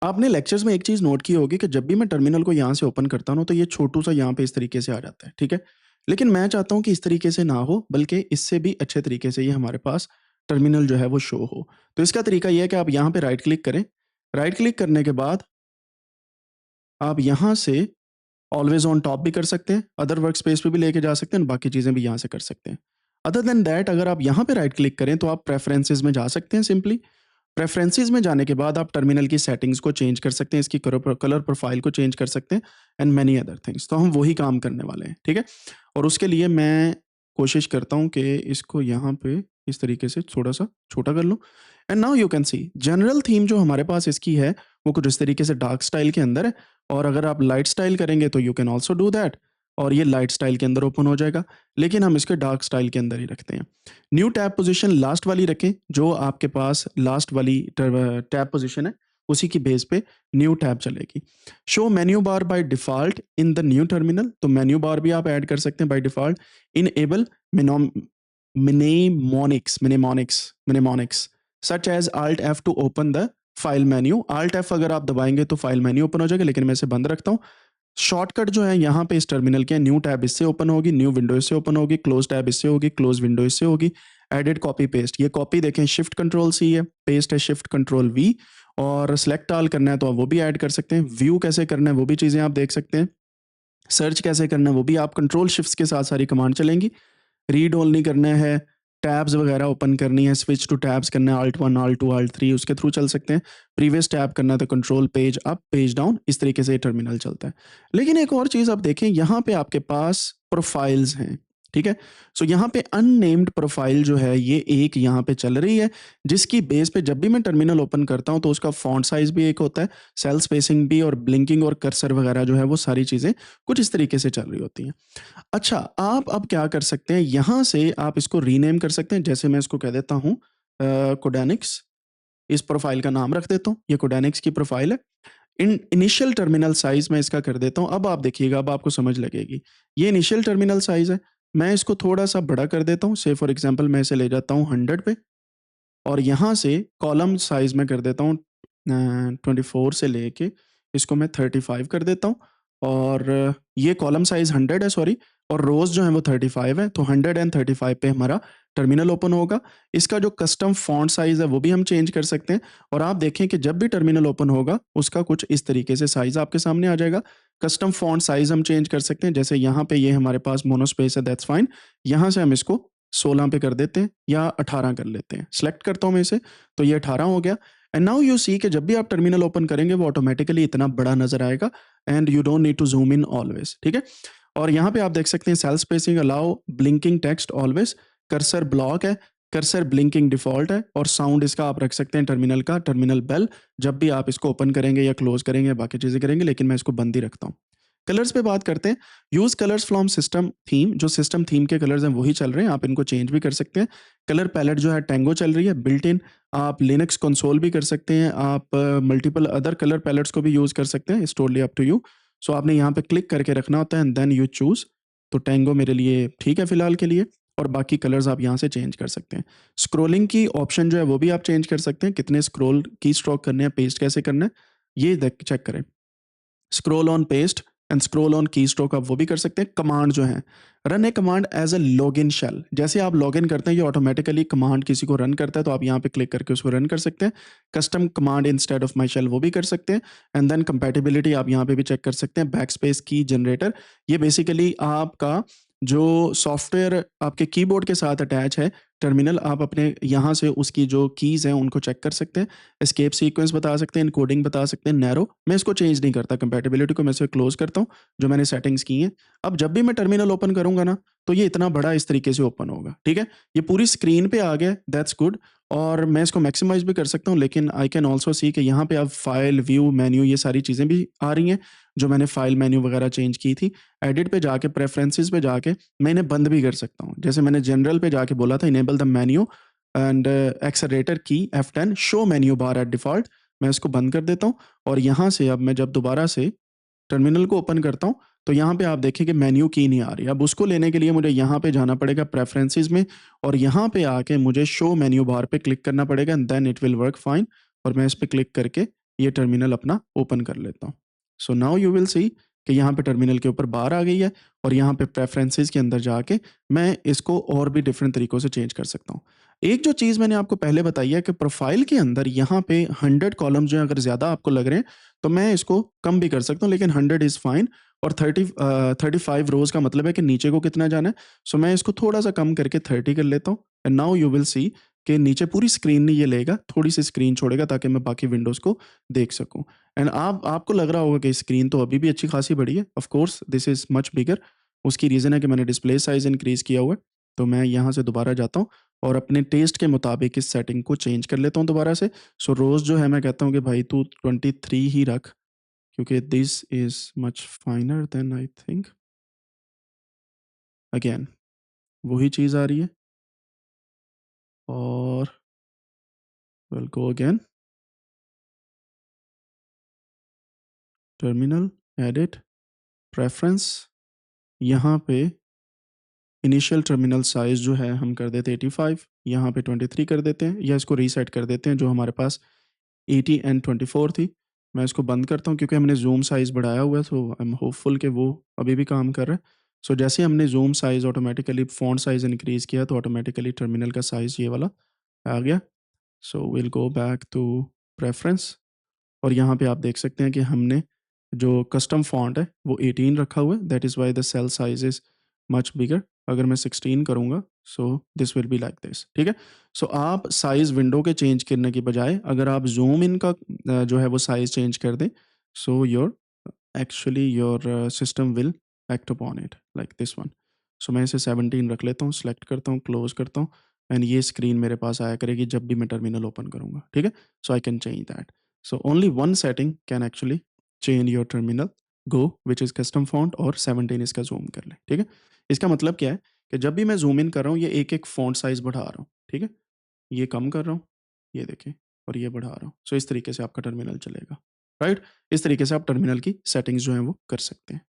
आपने लेक्चर्स में एक चीज़ नोट की होगी कि जब भी मैं टर्मिनल को यहाँ से ओपन करता हूँ ना, तो ये छोटू-सा यहाँ पे इस तरीके से आ जाता है, ठीक है? लेकिन मैं चाहता हूँ कि इस तरीके से ना हो, बल्कि इससे भी अच्छे तरीके से ये हमारे पास टर्मिनल जो है वो शो हो। तो इसका तरीका ये है कि आप यहाँ पे राइट क्लिक करें। राइट क्लिक करने के बाद आप यहाँ से ऑलवेज़ ऑन टॉप भी कर सकते हैं, अदर वर्कस्पेस पे भी लेके जा सकते हैं, बाकी चीज़ें भी यहाँ से कर सकते हैं। अदर देन दैट अगर आप यहाँ पे राइट क्लिक करें, तो आप प्रेफ़रेंसेस में जा सकते हैं सिंपली। प्रेफ़रेंसेस में जाने के बाद आप टर्मिनल की सेटिंग्स को चेंज कर सकते हैं, इसकी कलर प्रोफ़ाइल को चेंज कर सकते हैं एंड मैनी अदर थिंग्स। तो हम वही काम करने वाले हैं, ठीक है? और उसके लिए मैं कोशिश करता हूँ कि इसको यहाँ पे इस तरीके से थोड़ा-सा छोटा कर लूँ and now you can see general theme जो हमारे पास इसकी है, वो कुछ इस तरीके से डार्क स्टाइल के अंदर है और अगर आप लाइट स्टाइल करेंगे तो you can also do that और ये लाइट स्टाइल के अंदर ओपन हो जाएगा, लेकिन हम इसके डार्क स्टाइल के अंदर ही रखते हैं। न्यू टैब पोजीशन लास्ट वाली रखें, जो आपके पास लास्ट वाली टैब पोजीशन है, उसी की बेस पे न्यू टैब चलेगी। Show menu bar by default in the new terminal, तो मेन्यू बार भी आप ऐड कर सकते हैं by default. Enable mnemonic mnemonics such as Alt F to open the file menu. Alt F अगर आप दबाएँगे तो फाइल मेन्यू ओपन हो जाएगा, लेकिन मैं इसे बंद रखता हूँ। शॉर्टकट जो है यहाँ पे इस टर्मिनल के न्यू टैब इससे ओपन होगी, न्यू विंडो इससे ओपन होगी, क्लोज़ टैब इससे होगी, क्लोज़ विंडो इससे होगी, एडिट कॉपी पेस्ट। ये कॉपी देखें शिफ्ट कंट्रोल C है, पेस्ट है शिफ्ट कंट्रोल V और सेलेक्ट ऑल करना है तो आप वो भी ऐड कर सकते हैं। व्यू कैसे करना है वो भी चीज़ें आप देख सकते हैं। सर्च कैसे करना है वो भी आप कंट्रोल शिफ्ट्स के साथ सारी कमांड चलेंगी। रीड ओनली करना है, टैब्स वगैरह ओपन करनी है, स्विच टू टैब्स करना है, Alt 1, Alt 2, Alt 3 उसके थ्रू चल सकते हैं। प्रीवियस टैब करना है तो control page up, page down, इस तरीके से ये टर्मिनल चलता है। लेकिन एक और चीज़ आप देखें, यहाँ पे आपके पास प्रोफाइल्स हैं, ठीक है? सो यहाँ पे अननेम्ड प्रोफाइल जो है ये एक यहाँ पे चल रही है, जिसकी बेस पे जब भी मैं टर्मिनल ओपन करता हूँ तो उसका फ़ॉन्ट साइज़ भी एक होता है, सेल स्पेसिंग भी और ब्लिंकिंग और कर्सर वगैरह जो है वो सारी चीज़ें कुछ इस तरीके से चल रही होती हैं। अच्छा, आप अब क्या कर सकते हैं, यहाँ से आप इसको रीनेम कर सकते हैं। जैसे मैं इसको कह देता हूँ कोडेनिक्स, इस प्रोफ़ाइल का नाम रख देता हूँ, ये कोडेनिक्स की प्रोफ़ाइल है। इनिशियल टर्मिनल साइज़ मैं इसका कर देता हूँ, अब आप देखिएगा, अब आपको समझ लगेगी। ये इनिशियल टर्मिनल साइज़ है, मैं इसको थोड़ा-सा बड़ा कर देता हूँ, से फॉर एग्ज़ाम्पल मैं इसे ले जाता हूँ 100 पे और यहाँ से कॉलम साइज़ मैं कर देता हूँ 24 से लेके इसको मैं 35 कर देता हूँ और ये कॉलम साइज़ 100 है सॉरी और रोज़ जो हैं वो 35 है, तो 100 एंड 35 पे हमारा टर्मिनल ओपन होगा। इसका जो कस्टम फ़ॉन्ट साइज़ है वो भी हम चेंज कर सकते हैं और आप देखें कि जब भी टर्मिनल ओपन होगा, उसका कुछ इस तरीके से साइज़ आपके सामने आ जाएगा। कस्टम फ़ॉन्ट साइज़ हम चेंज कर सकते हैं, जैसे यहाँ पे ये हमारे पास मोनोस्पेस है दैट्स फाइन। यहाँ से हम इसको 16 पे कर देते हैं या 18 कर लेते हैं। सेलेक्ट करता हूँ मैं इसे, तो ये 18 हो गया एंड नाउ यू सी कि जब भी आप टर्मिनल ओपन करेंगे वो ऑटोमैटिकली इतना बड़ा नज़र आएगा and you don't need to zoom in always, ठीक है? और यहाँ पे आप देख सकते हैं cell spacing allow, blinking text always, cursor block है, कर्सर ब्लिंकिंग डिफ़ॉल्ट है और साउंड इसका आप रख सकते हैं टर्मिनल का, टर्मिनल बेल, जब भी आप इसको ओपन करेंगे या क्लोज़ करेंगे, बाकी चीज़ें करेंगे, लेकिन मैं इसको बंद ही रखता हूँ। कलर्स पे बात करते हैं। Use colours from system theme, जो सिस्टम थीम के कलर्स हैं वही चल रहे हैं, आप इनको चेंज भी कर सकते हैं। कलर पैलेट जो है टैंगो चल रही है बिल्ट इन, आप लिनक्स कंसोल भी कर सकते हैं, आप मल्टीपल अदर कलर पैलेट्स को भी यूज़ कर सकते हैं, it's totally up to you. So आपने यहाँ पे क्लिक करके रखना होता है एंड देन यू चूज़, तो टैंगो मेरे लिए ठीक है फिलहाल के लिए और बाकी कलर्स आप यहाँ से चेंज कर सकते हैं। स्क्रॉलिंग की ऑप्शन जो है वो भी आप चेंज कर सकते हैं, कितने स्क्रॉल की स्ट्रोक करने हैं, पेस्ट कैसे करना है, ये देख चेक करें। Scroll on paste and scroll on keystroke आप वो भी कर सकते हैं। कमांड जो है, run a command as a login shell, जैसे आप लॉगिन करते हैं ये ऑटोमेटिकली कमांड किसी को रन करता है, तो आप यहाँ पे क्लिक करके उसको रन कर सकते हैं। Custom command instead of my shell वो भी कर सकते हैं एंड देन कंपैटिबिलिटी आप यहाँ पे भी चेक कर सकते हैं। बैक स्पेस की जनरेटर, ये बेसिकली आपका जो सॉफ्टवेयर आपके कीबोर्ड के साथ अटैच है टर्मिनल, आप अपने यहाँ से उसकी जो कीज़ हैं उनको चेक कर सकते हैं। एस्केप सीक्वेंस बता सकते हैं, एन्कोडिंग बता सकते हैं, नैरो, मैं इसको चेंज नहीं करता, कंपैटिबिलिटी को मैं इसे क्लोज़ करता हूँ, जो मैंने सेटिंग्स की हैं। अब जब भी मैं टर्मिनल ओपन करूँगा ना, तो ये इतना बड़ा इस तरीके से ओपन होगा, ठीक है? ये पूरी स्क्रीन पे आ गया, दैट्स गुड और मैं इसको मैक्सिमाइज़ भी कर सकता हूँ, लेकिन आई कैन ऑल्सो सी कि यहाँ पे अब फाइल, व्यू, मेन्यू ये सारी चीज़ें भी आ रही हैं, जो मैंने फाइल, मेन्यू वगैरह चेंज की थी। एडिट पे जाके, प्रेफ़रेंसेस पे जाके मैं इन्हें बंद भी कर सकता हूँ। जैसे मैंने जनरल पे जाके बोला था enable the menu and accelerator key F10 show menu bar at default, मैं इसको बंद कर देता हूँ और यहाँ से अब मैं जब दोबारा से टर्मिनल को ओपन करता हूँ, तो यहाँ पे आप देखिए कि मेन्यू की नहीं आ रही। अब उसको लेने के लिए मुझे यहाँ पे जाना पड़ेगा प्रेफ़रेंसेस में और यहाँ पे आके मुझे शो मेन्यू बार पे क्लिक करना पड़ेगा and then it will work fine और मैं इस पे क्लिक करके ये टर्मिनल अपना ओपन कर लेता हूँ। So now you will see कि यहाँ पे टर्मिनल के ऊपर बार आ गई है और यहाँ पे प्रेफरेंसेस के अंदर जाके मैं इसको और भी डिफरेंट तरीकों से चेंज कर सकता हूँ। एक जो चीज़ मैंने आपको पहले बताई है कि प्रोफाइल के अंदर यहाँ पे 100 कॉलम जो है अगर ज़्यादा आपको लग रहे हैं, तो मैं इसको कम भी कर सकता हूँ, लेकिन 100 इज़ फाइन। और 35 रोज़ का मतलब है कि नीचे को कितना जाना है, सो मैं इसको थोड़ा-सा कम करके 30 कर लेता हूँ। And now you will see कि नीचे पूरी स्क्रीन नहीं ये लेगा, थोड़ी-सी स्क्रीन छोड़ेगा ताकि मैं बाकी विंडोज़ को देख सकूँ। एंड आपको लग रहा होगा कि स्क्रीन तो अभी भी अच्छी खासी बड़ी है। Of course this is much बिगर। उसकी रीज़न है कि मैंने डिस्प्ले साइज़ इंक्रीज़ किया हुआ है। तो मैं यहाँ से दोबारा जाता हूँ और अपने टेस्ट के मुताबिक इस सेटिंग को चेंज कर लेता हूँ दोबारा से। सो रोज़ जो है मैं कहता हूँ कि भाई तू 23 ही रख, क्योंकि this is much finer than I think. Again वही चीज़ आ रही है और will go again, terminal, edit, preference, यहाँ पे इनिशियल टर्मिनल साइज़ जो है हम कर देते हैं 85, यहाँ पे 23 कर देते हैं या इसको रीसेट कर देते हैं जो हमारे पास 80 एंड 24 थी। मैं इसको बंद करता हूँ क्योंकि हमने ज़ूम साइज़ बढ़ाया हुआ है, सो आई एम होपफुल कि वो अभी भी काम कर रहा है। सो जैसे ही हमने zoom size automatically font size increase किया तो ऑटोमैटिकली टर्मिनल का साइज़ ये वाला आ गया। So will go back to preference और यहाँ पे आप देख सकते हैं कि हमने जो कस्टम फ़ॉन्ट है वो 18 रखा हुआ है, that is why the cell size is much bigger. अगर मैं 16 करूँगा so this will be like this, ठीक है? सो आप साइज़ विंडो के चेंज करने की बजाय अगर आप ज़ूम इन का जो है वो साइज़ चेंज कर दें, so your actually your system will act upon it like this one. So मैं इसे 17 रख लेता हूँ, सेलेक्ट करता हूँ, क्लोज़ करता हूँ एंड ये स्क्रीन मेरे पास आया करेगी जब भी मैं टर्मिनल ओपन करूँगा, ठीक है? So I can change that. So only one setting can actually change your terminal go which is custom font और 17 इसका ज़ूम कर लें, ठीक है? इसका मतलब क्या है कि जब भी मैं ज़ूम इन कर रहा हूँ ये एक-एक फ़ॉन्ट साइज़ बढ़ा रहा हूँ, ठीक है? ये कम कर रहा हूँ, ये देखिए और ये बढ़ा रहा हूँ। सो इस तरीके से आपका टर्मिनल चलेगा, राइट? इस तरीके से आप टर्मिनल की सेटिंग्स जो हैं वो कर सकते हैं।